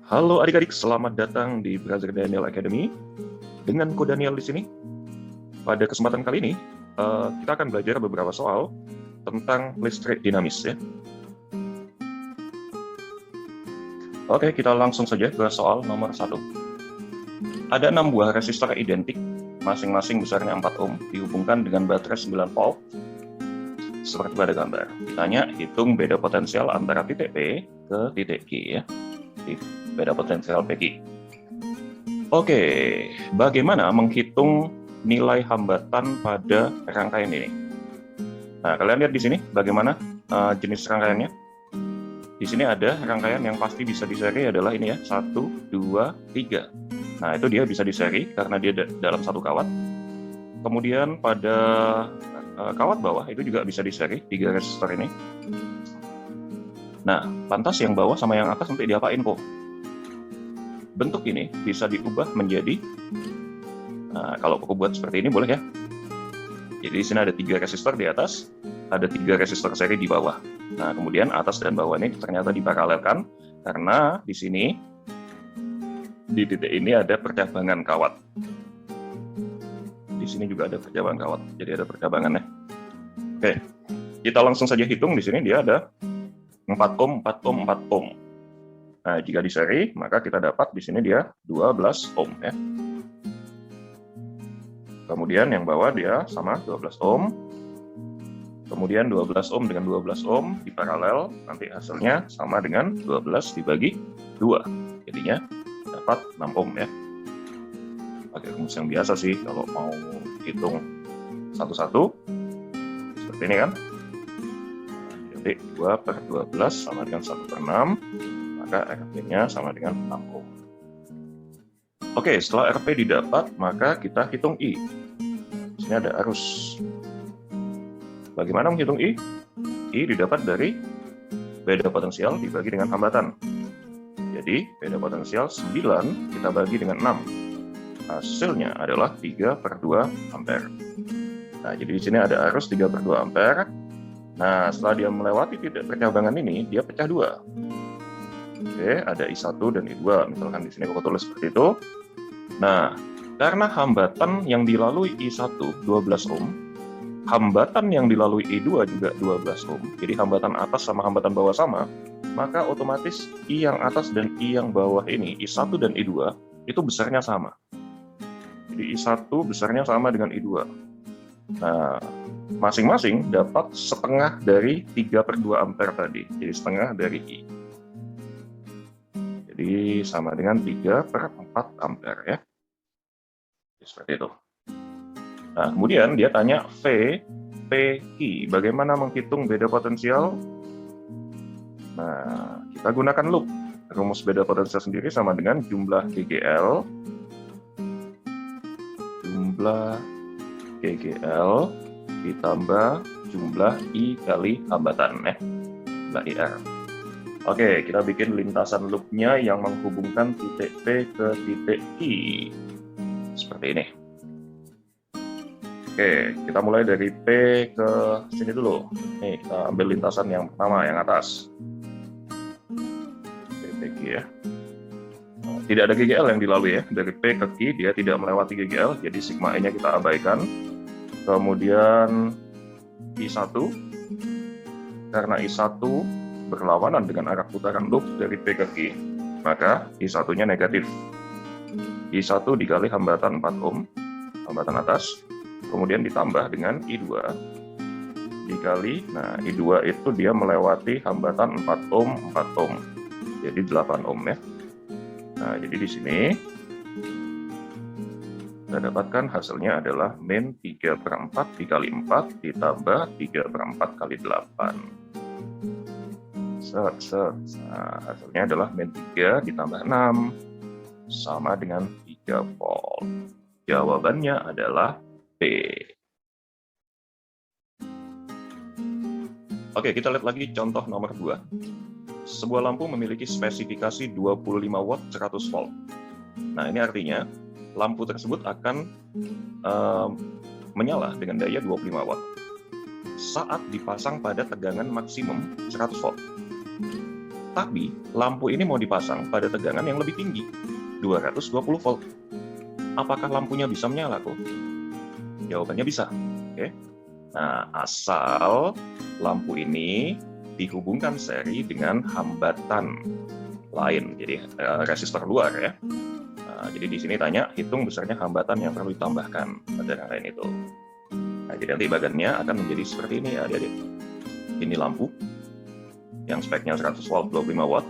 Halo adik-adik, selamat datang di Brother Daniel Academy. Dengan Ko Daniel di sini. Pada kesempatan kali ini, kita akan belajar beberapa soal tentang listrik dinamis ya. Oke, kita langsung saja ke soal nomor 1. Ada 6 buah resistor identik, masing-masing besarnya 4 ohm, dihubungkan dengan baterai 9 volt, seperti pada gambar. Ditanya, hitung beda potensial antara titik P ke titik Q ya. Beda potensial PQ. Oke, bagaimana menghitung nilai hambatan pada rangkaian ini? Nah, kalian lihat di sini bagaimana jenis rangkaiannya. Di sini ada rangkaian yang pasti bisa diseri adalah ini ya, 1, 2, 3. Nah, itu dia bisa diseri karena dia dalam satu kawat. Kemudian pada kawat bawah itu juga bisa diseri 3 resistor ini. Nah, lantas yang bawah sama yang atas nanti diapain kok? Bentuk ini bisa diubah menjadi, kalau aku buat seperti ini boleh ya. Jadi di sini ada 3 resistor di atas, ada 3 resistor seri di bawah. Nah, kemudian atas dan bawah ini ternyata diparalelkan karena di sini di titik ini ada percabangan kawat. Di sini juga ada percabangan kawat, jadi ada percabangannya. Oke, kita langsung saja hitung. Di sini dia ada 4 ohm, 4 ohm, 4 ohm. Nah, jika diseri, maka kita dapat di sini dia 12 ohm ya. Kemudian yang bawah dia sama 12 ohm. Kemudian 12 ohm dengan 12 ohm diparalel, nanti hasilnya sama dengan 12 dibagi 2. Jadinya dapat 6 ohm ya. Pakai rumus yang biasa sih kalau mau hitung satu-satu. Seperti ini kan. Jadi 2 per 12 sama dengan 1 per 6, maka RP-nya sama dengan 6 ohm. Oke, setelah RP didapat, maka kita hitung I. Di sini ada arus. Bagaimana menghitung I? I didapat dari beda potensial dibagi dengan hambatan. Jadi, beda potensial 9 kita bagi dengan 6. Hasilnya adalah 3 per 2 ampere. Nah, jadi di sini ada arus 3 per 2 ampere. Nah, setelah dia melewati titik percabangan ini, dia pecah 2. Oke, ada I1 dan I2. Misalkan di sini aku tulis seperti itu. Nah, karena hambatan yang dilalui I1 12 ohm, hambatan yang dilalui I2 juga 12 ohm. Jadi hambatan atas sama hambatan bawah sama, maka otomatis I yang atas dan I yang bawah ini, I1 dan I2, itu besarnya sama. Jadi I1 besarnya sama dengan I2. Nah, masing-masing dapat setengah dari 3 per 2 ampere tadi. Jadi setengah dari I. Jadi sama dengan 3 per 4 ampere ya. Seperti itu. Nah, kemudian dia tanya V, PQ. Bagaimana menghitung beda potensial? Nah, kita gunakan loop. Rumus beda potensial sendiri sama dengan jumlah GGL. Jumlah GGL ditambah jumlah I kali hambatan ya. Jumlah IR. Oke, kita bikin lintasan loopnya yang menghubungkan titik P ke titik I. Seperti ini. Oke, kita mulai dari P ke sini dulu. Nih, kita ambil lintasan yang pertama, yang atas. PQ ya. Tidak ada GGL yang dilalui ya. Dari P ke Q, dia tidak melewati GGL, jadi sigma E-nya kita abaikan. Kemudian I1, karena I1 berlawanan dengan arah putaran loop dari P ke Q, maka I1-nya negatif. I1 dikali hambatan 4 ohm, hambatan atas, kemudian ditambah dengan I2 dikali, nah I2 itu dia melewati hambatan 4 ohm, 4 ohm, jadi 8 ohm ya. Nah, jadi di sini kita dapatkan hasilnya adalah min 3 per 4 dikali 4 ditambah 3 per 4 kali 8. Nah, hasilnya adalah min 3 ditambah 6 sama dengan 3 volt. Jawabannya adalah B. Oke, kita lihat lagi contoh nomor 2. Sebuah lampu memiliki spesifikasi 25 watt 100 volt. Nah, ini artinya lampu tersebut akan menyala dengan daya 25 watt saat dipasang pada tegangan maksimum 100 volt. Tapi lampu ini mau dipasang pada tegangan yang lebih tinggi, 220 volt. Apakah lampunya bisa menyala kok? Jawabannya bisa. Oke. Nah, asal lampu ini dihubungkan seri dengan hambatan lain, jadi resistor luar ya. Nah, jadi di sini tanya hitung besarnya hambatan yang perlu ditambahkan pada rangkaian itu. Nah, jadi nanti bagannya akan menjadi seperti ini ya adik-adik. Ini lampu yang speknya 100 volt 25 watt.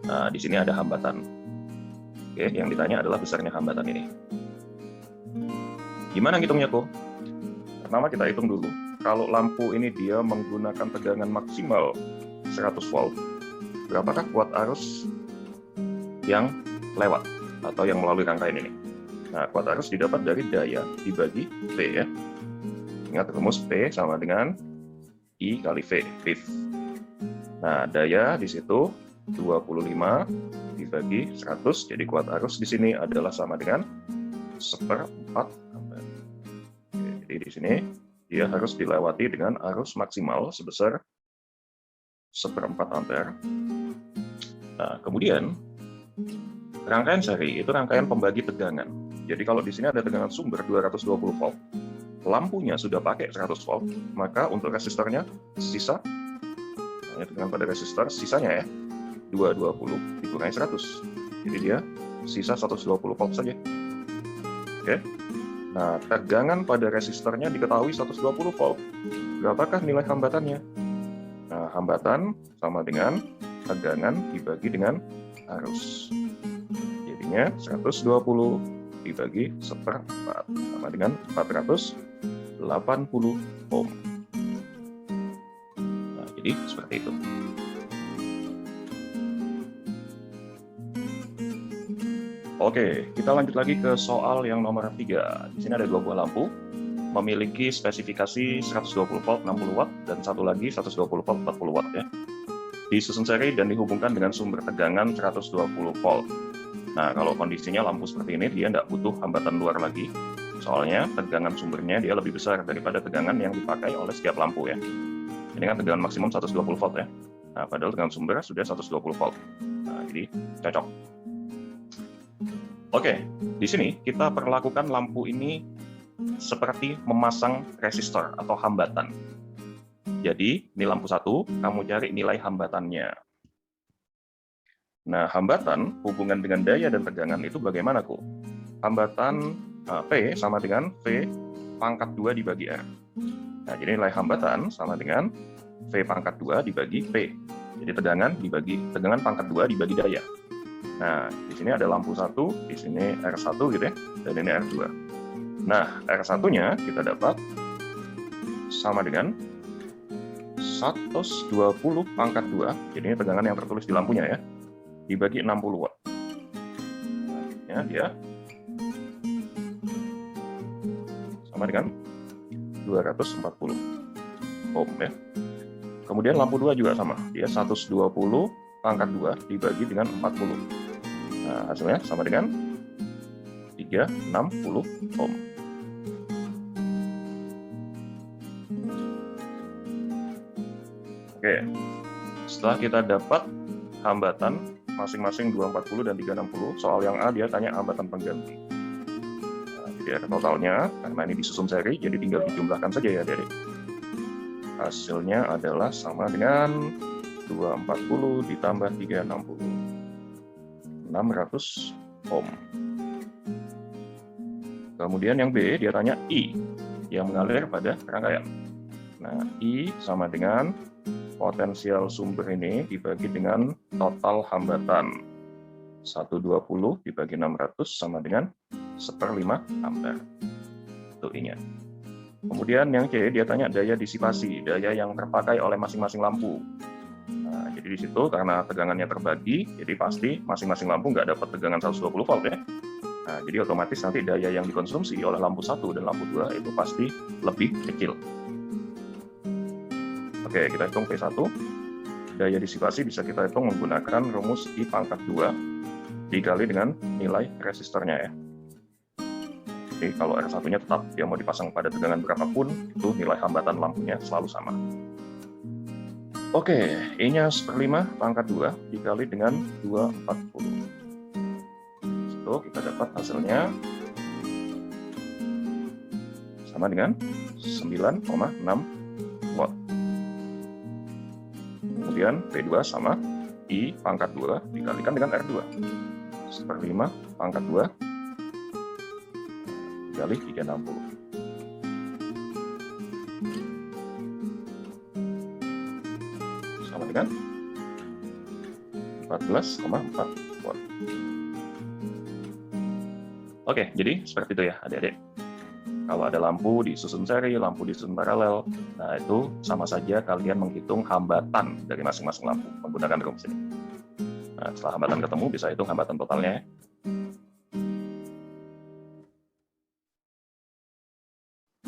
Nah, di sini ada hambatan. Oke, yang ditanya adalah besarnya hambatan ini. Gimana ngitungnya kok? Pertama kita hitung dulu. Kalau lampu ini dia menggunakan tegangan maksimal 100 volt, berapakah kuat arus yang lewat atau yang melalui rangkaian ini? Nah, kuat arus didapat dari daya dibagi V ya. Ingat rumus P sama dengan I kali V, PIV. Nah, daya di situ 25 dibagi 100, jadi kuat arus di sini adalah sama dengan 1/4 ampere. Jadi di sini dia harus dilewati dengan arus maksimal sebesar 1/4 ampere. Nah, kemudian rangkaian seri itu rangkaian pembagi tegangan. Jadi kalau di sini ada tegangan sumber 220 volt, lampunya sudah pakai 100 volt, maka untuk resistornya sisa, tegangan pada resistor sisanya ya 220 dikurangi 100. Jadi dia sisa 120 volt saja. Oke. Nah, tegangan pada resistornya diketahui 120 volt. Berapakah nilai hambatannya? Nah, hambatan sama dengan tegangan dibagi dengan arus. Jadinya 120 dibagi 1/4 sama dengan 480 ohm. Nah, jadi seperti itu. Oke, kita lanjut lagi ke soal yang nomor 3. Di sini ada 2 buah lampu, memiliki spesifikasi 120 volt 60 watt, dan satu lagi 120 volt 40 watt ya. Disusun seri dan dihubungkan dengan sumber tegangan 120 volt. Nah, kalau kondisinya lampu seperti ini, dia tidak butuh hambatan luar lagi. Soalnya tegangan sumbernya dia lebih besar daripada tegangan yang dipakai oleh setiap lampu ya. Ini kan tegangan maksimum 120 volt ya. Nah, padahal tegangan sumber sudah 120 volt. Nah, jadi cocok. Oke, di sini kita perlakukan lampu ini seperti memasang resistor atau hambatan. Jadi, ini lampu 1, kamu cari nilai hambatannya. Nah, hambatan hubungan dengan daya dan tegangan itu bagaimana kok? Hambatan P sama dengan V pangkat 2 dibagi R. Nah, jadi nilai hambatan sama dengan V pangkat 2 dibagi P. Jadi tegangan pangkat 2 dibagi daya. Nah, di sini ada lampu 1, di sini R1 gitu ya, dan ini R2. Nah, R1-nya kita dapat sama dengan 120 pangkat 2, jadi ini tegangan yang tertulis di lampunya ya, dibagi 60 watt. Nah, dia sama dengan 240 ohm ya. Kemudian lampu 2 juga sama, dia 120 pangkat 2 dibagi dengan 40. Nah, hasilnya sama dengan 360 ohm. Oke, setelah kita dapat hambatan masing-masing 240 dan 360, soal yang A dia tanya hambatan pengganti. Nah, jadi totalnya, karena ini disusun seri, jadi tinggal dijumlahkan saja ya adik-adik. Hasilnya adalah sama dengan 240 ditambah 360. 600 ohm. Kemudian yang B, dia tanya I, yang mengalir pada rangkaian. Nah, I sama dengan potensial sumber ini dibagi dengan total hambatan. 120 dibagi 600 sama dengan 1/5 ampere. Itu I-nya. Kemudian yang C, dia tanya daya disipasi, daya yang terpakai oleh masing-masing lampu. Nah, jadi di situ karena tegangannya terbagi, jadi pasti masing-masing lampu nggak dapat tegangan 120 volt ya. Nah, jadi otomatis nanti daya yang dikonsumsi oleh lampu 1 dan lampu 2 itu pasti lebih kecil. Oke, kita hitung P1. Daya disipasi bisa kita hitung menggunakan rumus I pangkat 2 dikali dengan nilai resistornya ya. Jadi kalau R1-nya tetap dia mau dipasang pada tegangan berapapun, itu nilai hambatan lampunya selalu sama. Oke, E-nya 1/5 pangkat 2 dikali dengan 240. Itu kita dapat hasilnya sama dengan 9,6 watt. Kemudian P2 sama I pangkat 2 dikalikan dengan R2. 1/5 pangkat 2 dikali 360. Sama dengan 14,4 watt. Oke, jadi seperti itu ya adik-adik. Kalau ada lampu disusun seri, lampu disusun paralel, nah itu sama saja kalian menghitung hambatan dari masing-masing lampu menggunakan rumus ini. Nah, setelah hambatan ketemu, bisa hitung hambatan totalnya.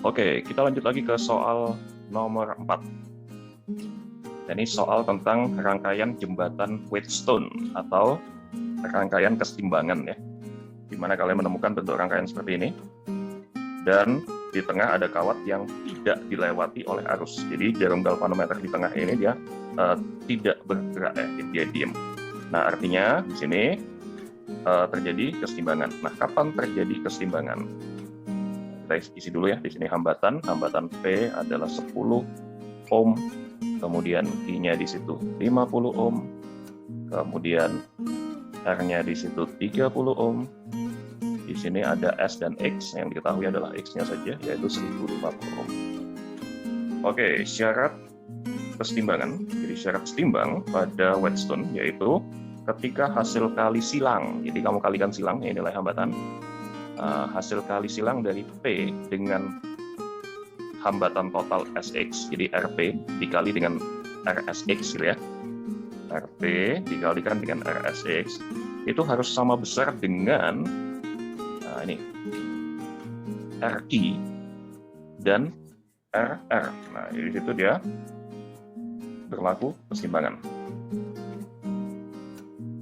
Oke, kita lanjut lagi ke soal nomor 4. Ini soal tentang rangkaian jembatan Wheatstone atau rangkaian keseimbangan ya. Di mana kalian menemukan bentuk rangkaian seperti ini. Dan di tengah ada kawat yang tidak dilewati oleh arus. Jadi jarum galvanometer di tengah ini dia tidak bergerak ya, dia diam. Nah artinya di sini terjadi keseimbangan. Nah kapan terjadi keseimbangan? Kita isi dulu ya. Di sini hambatan P adalah 10 ohm, kemudian I-nya di situ 50 ohm, kemudian R-nya di situ 30 ohm. Di sini ada S dan X, yang diketahui adalah X-nya saja, yaitu 1050 ohm. Oke, syarat keseimbangan. Jadi syarat seimbang pada Wheatstone yaitu ketika hasil kali silang. Jadi kamu kalikan silang, ini nilai hambatan. Hasil kali silang dari P dengan hambatan total SX, jadi RP dikali dengan RSX gitu ya. RP dikalikan dengan RSX itu harus sama besar dengan ini RI dan RR. Nah, di situ dia berlaku keseimbangan.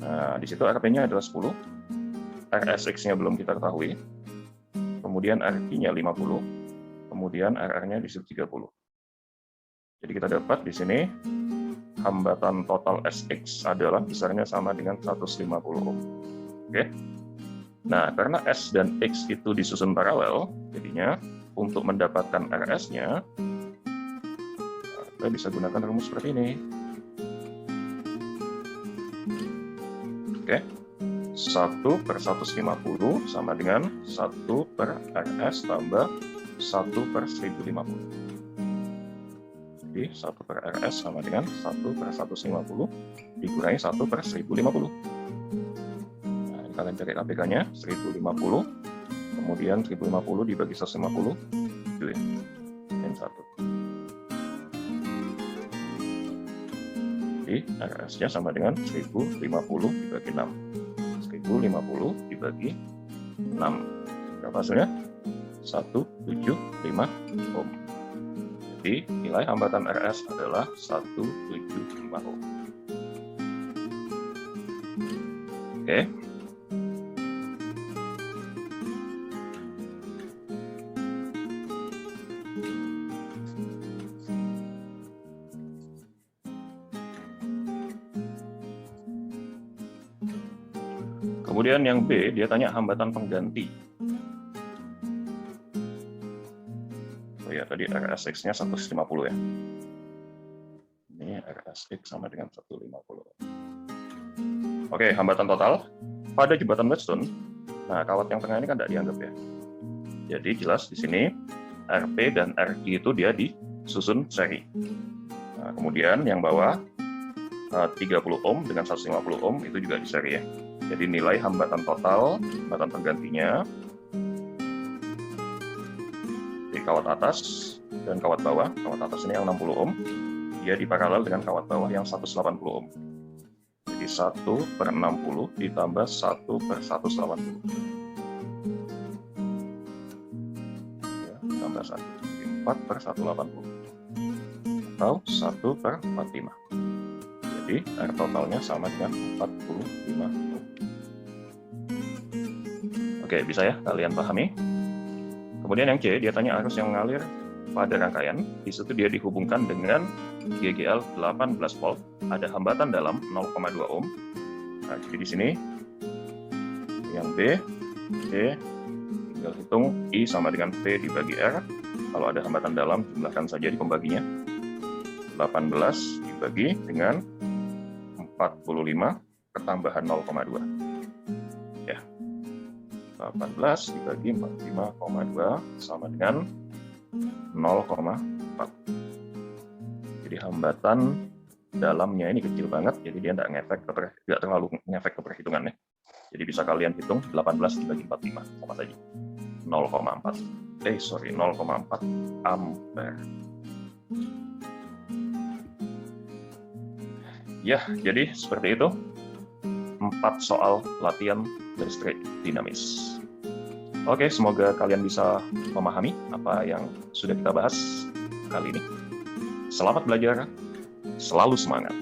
Nah, di situ RP-nya adalah 10, RSX-nya belum kita ketahui, kemudian RI-nya 50, kemudian RR-nya di situ 30. Jadi kita dapat di sini hambatan total SX adalah besarnya sama dengan 150 ohm. Oke. Nah, karena S dan X itu disusun paralel, jadinya untuk mendapatkan RS-nya, kita bisa gunakan rumus seperti ini. Oke, 1/150 sama dengan 1/RS tambah 1/1050. Jadi 1/RS sama dengan 1/150 dikurangi 1/1050. Kalian cari APK-nya 1050, kemudian 1050 dibagi 150, itu ya, yang 1. Jadi RS-nya sama dengan 1050 dibagi 6. 1050 dibagi 6. Berapa hasilnya? 175 ohm. Jadi nilai hambatan RS adalah 175 ohm. Oke. Kemudian yang B, dia tanya hambatan pengganti. Oh ya, tadi RSX-nya 150 ya. Ini RSX sama dengan 150. Oke, hambatan total pada jembatan Wheatstone. Nah, kawat yang tengah ini kan tidak dianggap ya. Jadi jelas di sini RP dan RI itu dia disusun seri. Nah, kemudian yang bawah 30 ohm dengan 150 ohm itu juga di seri ya. Jadi nilai hambatan total, hambatan penggantinya di kawat atas dan kawat bawah. Kawat atas ini yang 60 ohm, dia diparalel dengan kawat bawah yang 180 ohm. Jadi 1/60 ditambah 1/180. Ya, tambah 1, 4/180. Atau 1/45. Jadi R totalnya sama dengan 45 ohm. Oke, bisa ya kalian pahami. Kemudian yang C, dia tanya arus yang mengalir pada rangkaian, di situ dia dihubungkan dengan GGL 18 volt, ada hambatan dalam 0,2 ohm. Nah, jadi di sini yang B, tinggal hitung I sama dengan V dibagi R. Kalau ada hambatan dalam, jumlahkan saja di pembaginya. 18 dibagi dengan 45 pertambahan 0,2. Ya. 18 dibagi 45,2 sama dengan 0,4. Jadi hambatan dalamnya ini kecil banget, jadi dia nggak terlalu ngefek ke perhitungannya. Jadi bisa kalian hitung 18 dibagi 45 sama saja 0,4 ampere. Ya, jadi seperti itu 4 soal latihan listrik dinamis. Oke, semoga kalian bisa memahami apa yang sudah kita bahas kali ini. Selamat belajar, selalu semangat.